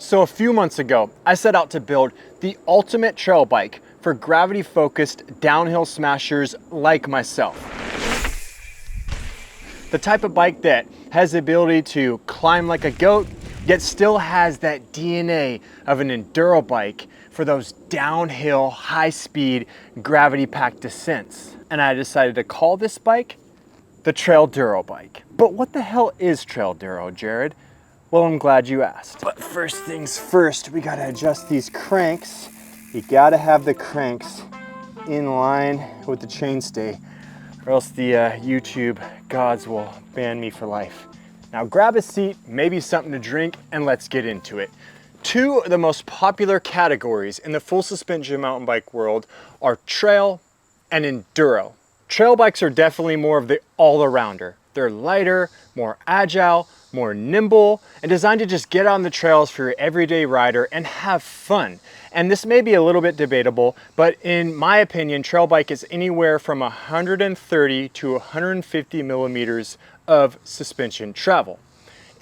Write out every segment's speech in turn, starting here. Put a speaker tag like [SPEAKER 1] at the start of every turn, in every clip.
[SPEAKER 1] So a few months ago, I set out to build the ultimate trail bike for gravity-focused downhill smashers like myself. The type of bike that has the ability to climb like a goat, yet still has that DNA of an enduro bike for those downhill, high-speed, gravity-packed descents. And I decided to call this bike the Trail-Duro bike. But what the hell is Trail-Duro, Jared? Well, I'm glad you asked. But first things first, we gotta adjust these cranks. You gotta have the cranks in line with the chainstay, or else the YouTube gods will ban me for life. Now grab a seat, maybe something to drink, and let's get into it. Two of the most popular categories in the full suspension mountain bike world are trail and enduro. Trail bikes are definitely more of the all-arounder. They're lighter, more agile, more nimble, and designed to just get on the trails for your everyday rider and have fun. And this may be a little bit debatable, but in my opinion, trail bike is anywhere from 130 to 150 millimeters of suspension travel.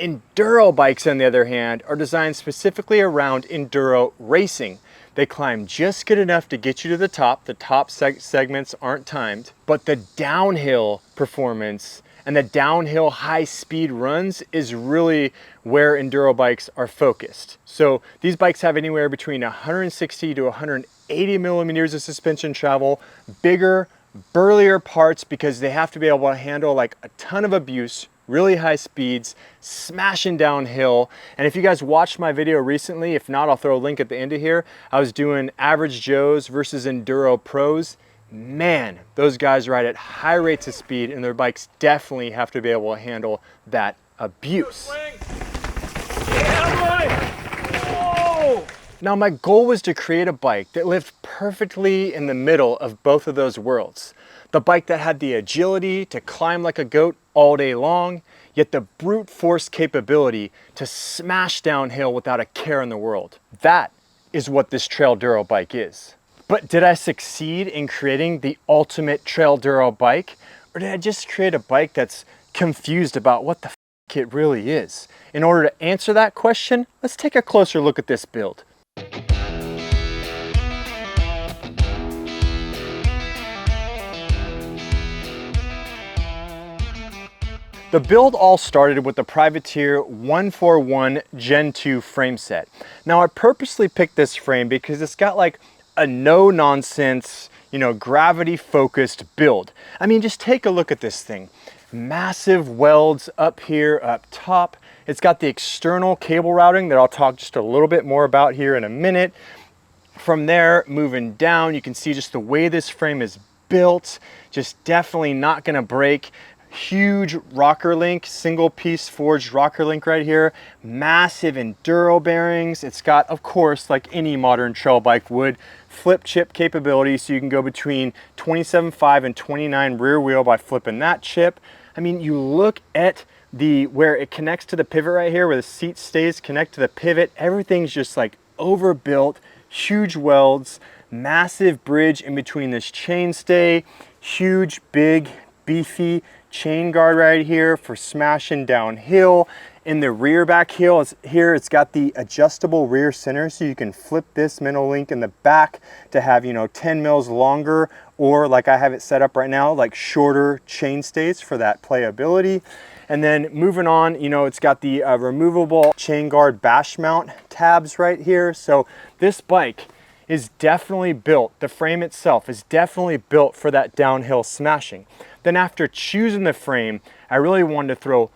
[SPEAKER 1] Enduro bikes, on the other hand, are designed specifically around enduro racing. They climb just good enough to get you to the top. The top segments aren't timed, but the downhill performance and the downhill high speed runs is really where enduro bikes are focused. So these bikes have anywhere between 160 to 180 millimeters of suspension travel, bigger, burlier parts because they have to be able to handle like a ton of abuse, really high speeds, smashing downhill. And if you guys watched my video recently, if not, I'll throw a link at the end of here. I was doing average Joes versus enduro pros. Man, those guys ride at high rates of speed and their bikes definitely have to be able to handle that abuse. Now my goal was to create a bike that lived perfectly in the middle of both of those worlds. The bike that had the agility to climb like a goat all day long, yet the brute force capability to smash downhill without a care in the world. That is what this Trail-Duro bike is. But did I succeed in creating the ultimate Trail-Duro bike? Or did I just create a bike that's confused about what the f it really is? In order to answer that question, let's take a closer look at this build. The build all started with the Privateer 141 Gen 2 frame set. Now I purposely picked this frame because it's got like a no-nonsense, gravity-focused build. I mean, just take a look at this thing. Massive welds up here, up top. It's got the external cable routing that I'll talk just a little bit more about here in a minute. From there, moving down, you can see just the way this frame is built, just definitely not gonna break. Huge rocker link, single piece forged rocker link right here, massive enduro bearings. It's got, of course, like any modern trail bike would, flip chip capability, so you can go between 27.5 and 29 rear wheel by flipping that chip. I mean, you look at where it connects to the pivot right here, where the seat stays connect to the pivot, everything's just like overbuilt, huge welds, massive bridge in between this chainstay, huge, big, beefy chain guard right here for smashing downhill. In the rear back heel it's got the adjustable rear center, so you can flip this middle link in the back to have 10 mils longer, or like I have it set up right now, like shorter chain stays for that playability. And then moving on, it's got the removable chain guard bash mount tabs right here. So this bike is definitely built, the frame itself is definitely built for that downhill smashing. Then after choosing the frame, I really wanted to throw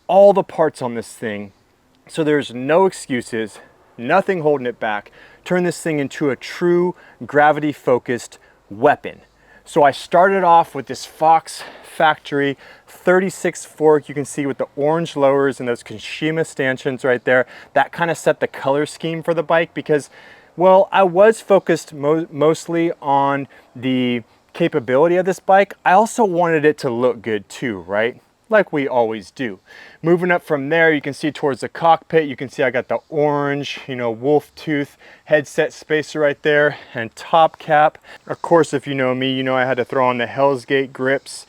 [SPEAKER 1] all the parts on this thing so there's no excuses, nothing holding it back. Turn this thing into a true gravity-focused weapon. So I started off with this Fox Factory 36 fork, you can see with the orange lowers and those Kashima stanchions right there. That kind of set the color scheme for the bike because, well, I was focused mostly on the capability of this bike. I also wanted it to look good too, right? Like we always do. Moving up from there, you can see towards the cockpit, you can see I got the orange, wolf tooth headset spacer right there and top cap. Of course, if you know me, I had to throw on the Hell's Gate grips.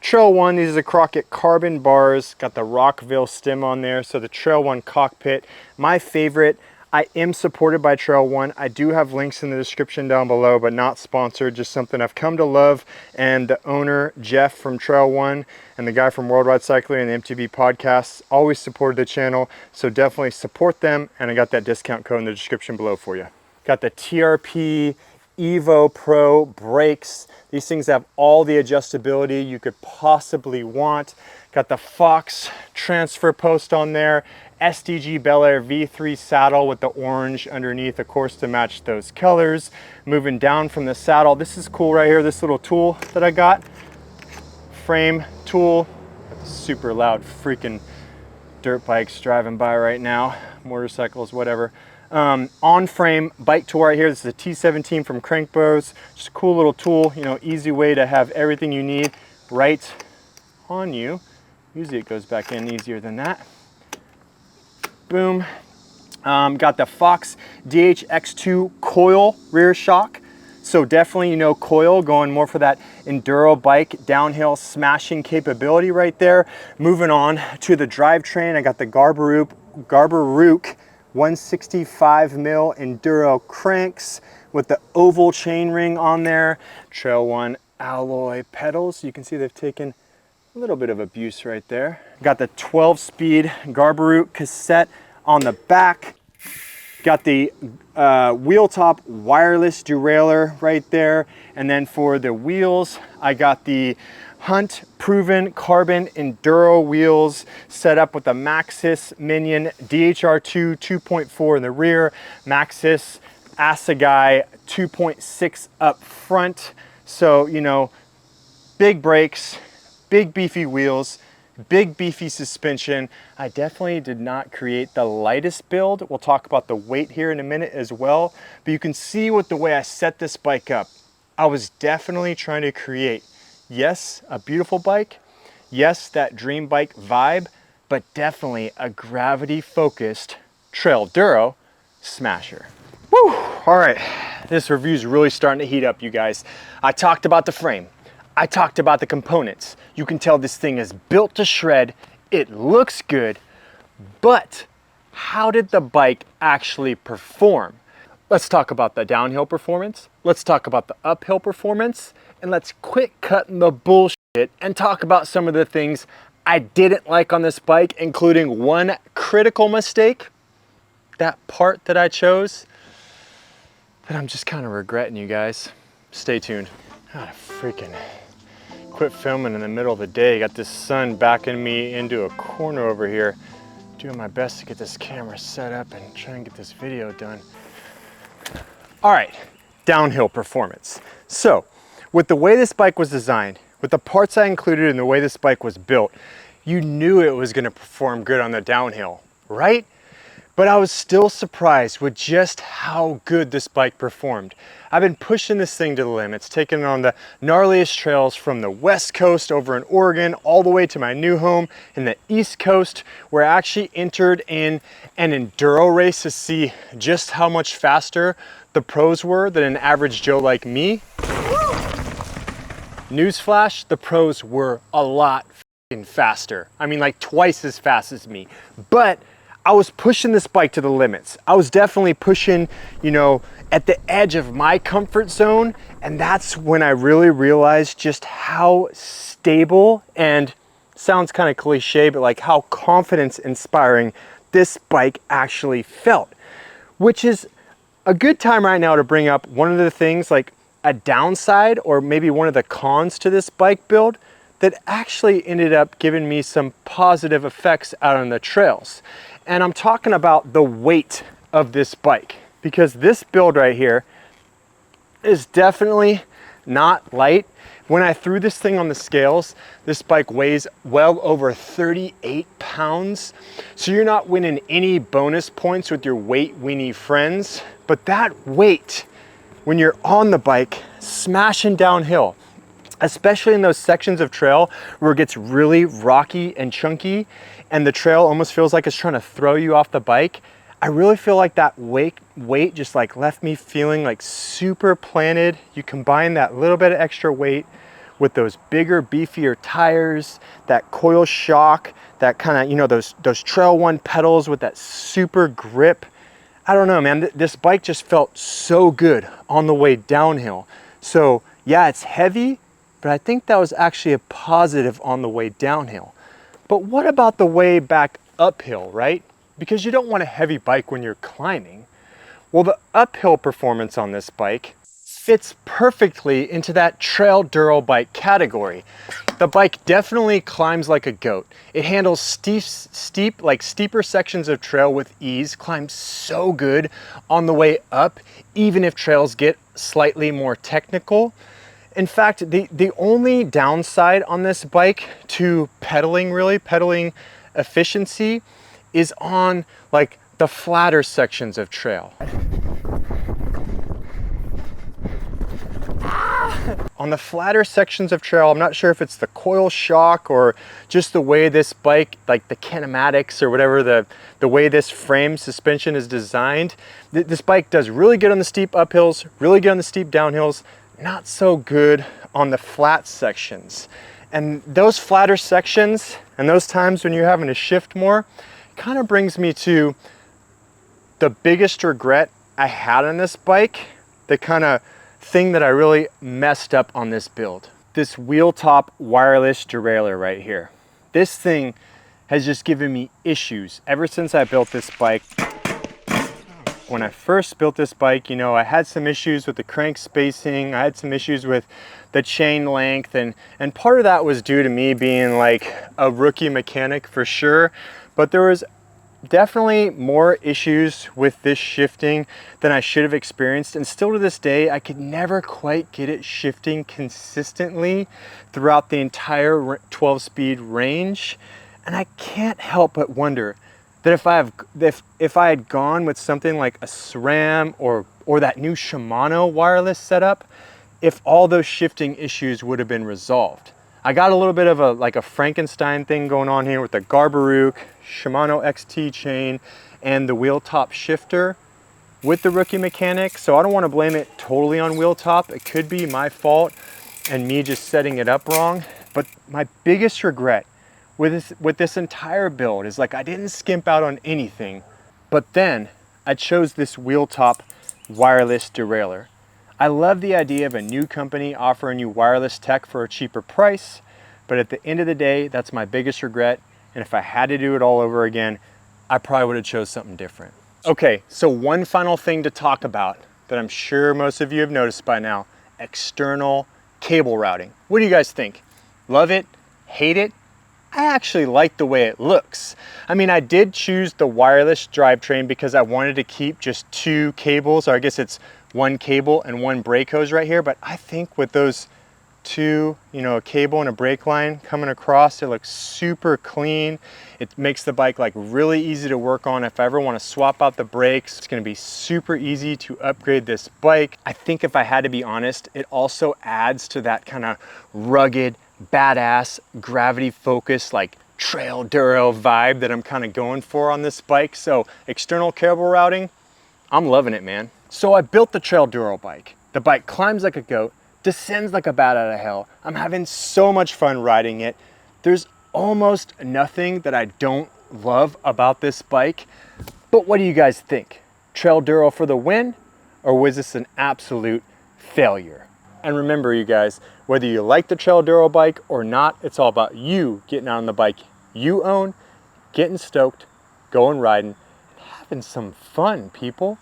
[SPEAKER 1] Trail 1, these are the Crockett carbon bars, got the Rockville stem on there. So the Trail 1 cockpit, my favorite. I am supported by Trail One. I do have links in the description down below, but not sponsored, just something I've come to love. And the owner, Jeff from Trail One, and the guy from Worldwide Cyclery and the MTB podcasts always supported the channel. So definitely support them. And I got that discount code in the description below for you. Got the TRP Evo Pro brakes. These things have all the adjustability you could possibly want. Got the Fox transfer post on there. SDG Bel Air V3 saddle with the orange underneath, of course, to match those colors. Moving down from the saddle, this is cool right here, this little tool that I got. Frame tool. Super loud freaking dirt bikes driving by right now. Motorcycles, whatever. On frame bike tool right here. This is a T17 from Crank Bros. Just a cool little tool, you know, easy way to have everything you need right on you. Usually it goes back in easier than that. Boom. Got the Fox DHX2 coil rear shock. So definitely, you know, coil, going more for that enduro bike downhill smashing capability right there. Moving on to the drivetrain, I got the Garbarook 165 mil enduro cranks with the oval chain ring on there. Trail One alloy pedals. You can see they've taken a little bit of abuse right there. Got the 12-speed Garbarook cassette on the back. Got the wheel top wireless derailleur right there. And then for the wheels, I got the Hunt proven carbon enduro wheels set up with the Maxxis Minion DHR2 2.4 in the rear, Maxxis Assegai 2.6 up front. So, you know, big brakes, big beefy wheels, big beefy suspension. I definitely did not create the lightest build. We'll talk about the weight here in a minute as well. But you can see with the way I set this bike up, I was definitely trying to create, yes, a beautiful bike, yes, that dream bike vibe, but definitely a gravity-focused Trail-Duro smasher. Woo! All right, this review's really starting to heat up, you guys. I talked about the frame. I talked about the components. You can tell this thing is built to shred. It looks good, but how did the bike actually perform? Let's talk about the downhill performance. Let's talk about the uphill performance. And let's quit cutting the bullshit and talk about some of the things I didn't like on this bike, including one critical mistake, that part that I chose, that I'm just kind of regretting, you guys. Stay tuned. Ah, freaking quit filming in the middle of the day. Got this sun backing me into a corner over here. Doing my best to get this camera set up and try and get this video done. All right, downhill performance. So, with the way this bike was designed, with the parts I included and the way this bike was built, you knew it was gonna perform good on the downhill, right? But I was still surprised with just how good this bike performed. I've been pushing this thing to the limits, taking it on the gnarliest trails from the West Coast over in Oregon, all the way to my new home in the East Coast, where I actually entered in an enduro race to see just how much faster the pros were than an average Joe like me. Newsflash, the pros were a lot faster. I mean, like twice as fast as me. But I was pushing this bike to the limits. I was definitely pushing, you know, at the edge of my comfort zone. And that's when I really realized just how stable, and sounds kind of cliche, but like how confidence inspiring this bike actually felt. Which is a good time right now to bring up one of the things, like a downside or maybe one of the cons to this bike build that actually ended up giving me some positive effects out on the trails. And I'm talking about the weight of this bike, because this build right here is definitely not light. When I threw this thing on the scales, this bike weighs well over 38 pounds. So you're not winning any bonus points with your weight weenie friends, but that weight, when you're on the bike smashing downhill, especially in those sections of trail where it gets really rocky and chunky and the trail almost feels like it's trying to throw you off the bike, I really feel like that weight just like left me feeling like super planted. You combine that little bit of extra weight with those bigger, beefier tires, that coil shock, that kind of, you know, those Trail One pedals with that super grip. I don't know, man, this bike just felt so good on the way downhill. So yeah, it's heavy, but I think that was actually a positive on the way downhill. But what about the way back uphill, right? Because you don't want a heavy bike when you're climbing. Well, the uphill performance on this bike fits perfectly into that Trail-Duro bike category. The bike definitely climbs like a goat. It handles steeper sections of trail with ease, climbs so good on the way up, even if trails get slightly more technical. In fact, the only downside on this bike to pedaling efficiency is on like the flatter sections of trail. On the flatter sections of trail, I'm not sure if it's the coil shock or just the way this bike, like the kinematics or whatever, the way this frame suspension is designed. This bike does really good on the steep uphills, really good on the steep downhills, not so good on the flat sections. And those flatter sections and those times when you're having to shift more kind of brings me to the biggest regret I had on this bike, the kind of thing that I really messed up on this build. This wheel top wireless derailleur right here. This thing has just given me issues ever since I built this bike. When I first built this bike, you know, I had some issues with the crank spacing, I had some issues with the chain length, and part of that was due to me being like a rookie mechanic for sure, but there was definitely more issues with this shifting than I should have experienced, and still to this day I could never quite get it shifting consistently throughout the entire 12-speed range. And I can't help but wonder that if I had gone with something like a SRAM or that new Shimano wireless setup, if all those shifting issues would have been resolved. I got a little bit of a Frankenstein thing going on here with the Garbarook, Shimano XT chain, and the wheel top shifter with the rookie mechanic. So I don't want to blame it totally on wheel top. It could be my fault and me just setting it up wrong. But my biggest regret with this entire build is like I didn't skimp out on anything, but then I chose this wheel top wireless derailleur. I love the idea of a new company offering you wireless tech for a cheaper price, but at the end of the day, that's my biggest regret. And if I had to do it all over again, I probably would have chose something different. Okay, so one final thing to talk about that I'm sure most of you have noticed by now, external cable routing. What do you guys think? Love it? Hate it? I actually like the way it looks. I mean, I did choose the wireless drivetrain because I wanted to keep just two cables, or I guess it's one cable and one brake hose right here, but I think with those two, you know, a cable and a brake line coming across, it looks super clean. It makes the bike like really easy to work on. If I ever want to swap out the brakes, it's going to be super easy to upgrade this bike. I think if I had to be honest, it also adds to that kind of rugged, badass, gravity focused, like Trail-Duro vibe that I'm kind of going for on this bike. So external cable routing, I'm loving it, man. So I built the Trail-Duro bike. The bike climbs like a goat, descends like a bat out of hell. I'm having so much fun riding it. There's almost nothing that I don't love about this bike. But what do you guys think? Trail-Duro for the win, or was this an absolute failure? And remember, you guys, whether you like the Trail-Duro bike or not, it's all about you getting out on the bike you own, getting stoked, going riding, and having some fun, people.